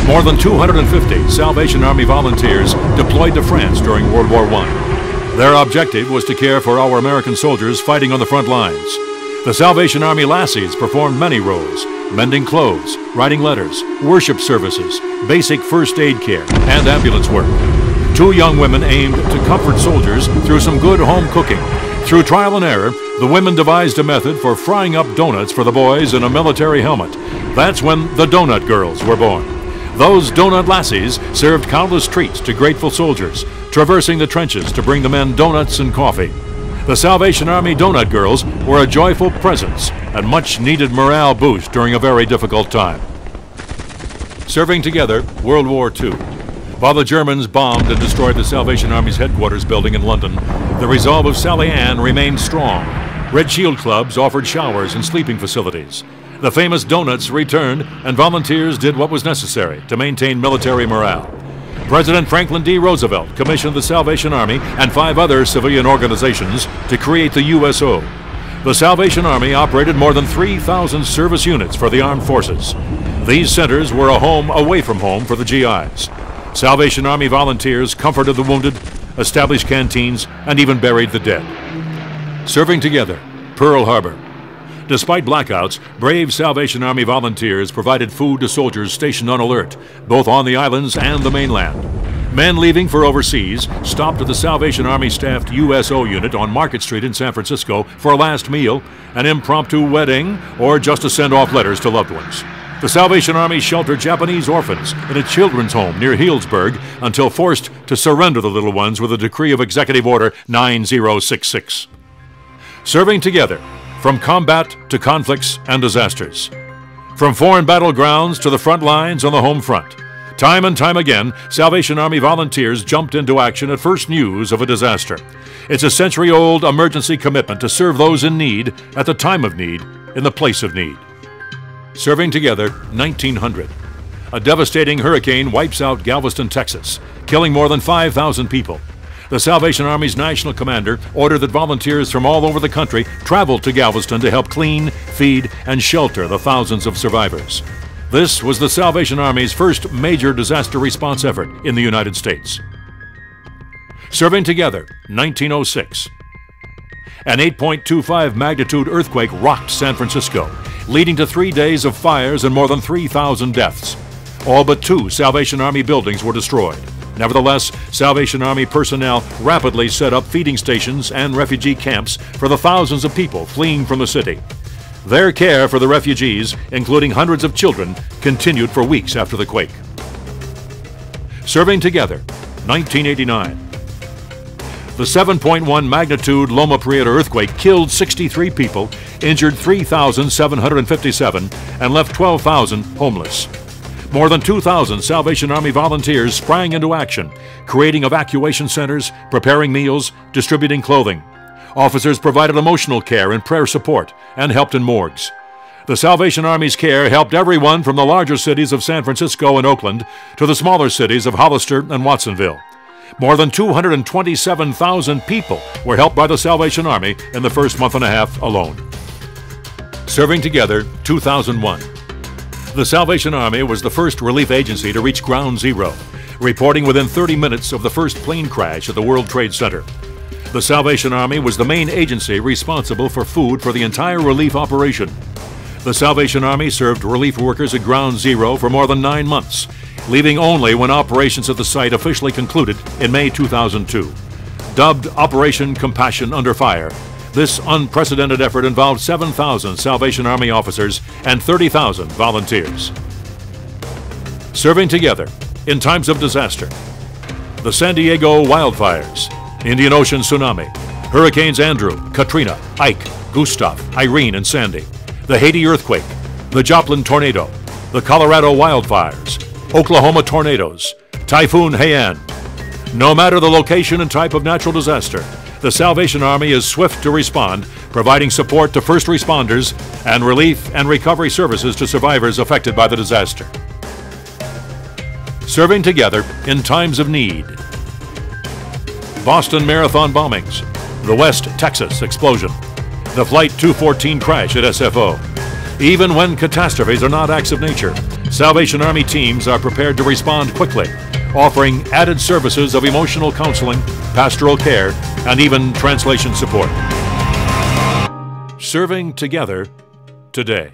More than 250 Salvation Army volunteers deployed to France during World War I. Their objective was to care for our American soldiers fighting on the front lines. The Salvation Army lassies performed many roles: mending clothes, writing letters, worship services, basic first aid care, and ambulance work. 2 young women aimed to comfort soldiers through some good home cooking. Through trial and error, the women devised a method for frying up donuts for the boys in a military helmet. That's when the Donut Girls were born. Those donut lassies served countless treats to grateful soldiers, traversing the trenches to bring the men donuts and coffee. The Salvation Army Donut Girls were a joyful presence and much-needed morale boost during a very difficult time. Serving together, World War II. While the Germans bombed and destroyed the Salvation Army's headquarters building in London, the resolve of Sally Ann remained strong. Red Shield clubs offered showers and sleeping facilities. The famous donuts returned, and volunteers did what was necessary to maintain military morale. President Franklin D. Roosevelt commissioned the Salvation Army and 5 other civilian organizations to create the USO. The Salvation Army operated more than 3,000 service units for the armed forces. These centers were a home away from home for the GIs. Salvation Army volunteers comforted the wounded, established canteens, and even buried the dead. Serving together, Pearl Harbor. Despite blackouts, brave Salvation Army volunteers provided food to soldiers stationed on alert, both on the islands and the mainland. Men leaving for overseas stopped at the Salvation Army staffed USO unit on Market Street in San Francisco for a last meal, an impromptu wedding, or just to send off letters to loved ones. The Salvation Army sheltered Japanese orphans in a children's home near Healdsburg until forced to surrender the little ones with a decree of Executive Order 9066. Serving together, from combat to conflicts and disasters. From foreign battlegrounds to the front lines on the home front. Time and time again, Salvation Army volunteers jumped into action at first news of a disaster. It's a century-old emergency commitment to serve those in need at the time of need, in the place of need. Serving together, 1900. A devastating hurricane wipes out Galveston, Texas, killing more than 5,000 people. The Salvation Army's national commander ordered that volunteers from all over the country travel to Galveston to help clean, feed, and shelter the thousands of survivors. This was the Salvation Army's first major disaster response effort in the United States. Serving together, 1906. An 8.25 magnitude earthquake rocked San Francisco, leading to 3 days of fires and more than 3,000 deaths. All but 2 Salvation Army buildings were destroyed. Nevertheless, Salvation Army personnel rapidly set up feeding stations and refugee camps for the thousands of people fleeing from the city. Their care for the refugees, including hundreds of children, continued for weeks after the quake. Serving together, 1989. The 7.1 magnitude Loma Prieta earthquake killed 63 people, injured 3,757, and left 12,000 homeless. More than 2,000 Salvation Army volunteers sprang into action, creating evacuation centers, preparing meals, distributing clothing. Officers provided emotional care and prayer support, and helped in morgues. The Salvation Army's care helped everyone from the larger cities of San Francisco and Oakland to the smaller cities of Hollister and Watsonville. More than 227,000 people were helped by the Salvation Army in the first month and a half alone. Serving together, 2001. The Salvation Army was the first relief agency to reach Ground Zero, reporting within 30 minutes of the first plane crash at the World Trade Center. The Salvation Army was the main agency responsible for food for the entire relief operation. The Salvation Army served relief workers at Ground Zero for more than 9 months, leaving only when operations at the site officially concluded in May 2002. Dubbed Operation Compassion Under Fire, this unprecedented effort involved 7,000 Salvation Army officers and 30,000 volunteers. Serving together in times of disaster. The San Diego wildfires, Indian Ocean tsunami, Hurricanes Andrew, Katrina, Ike, Gustav, Irene, and Sandy, the Haiti earthquake, the Joplin tornado, the Colorado wildfires, Oklahoma tornadoes, Typhoon Haiyan. No matter the location and type of natural disaster, the Salvation Army is swift to respond, providing support to first responders and relief and recovery services to survivors affected by the disaster. Serving together in times of need. Boston Marathon bombings, the West Texas explosion, the Flight 214 crash at SFO. Even when catastrophes are not acts of nature, Salvation Army teams are prepared to respond quickly, offering added services of emotional counseling, pastoral care, and even translation support. Serving together today.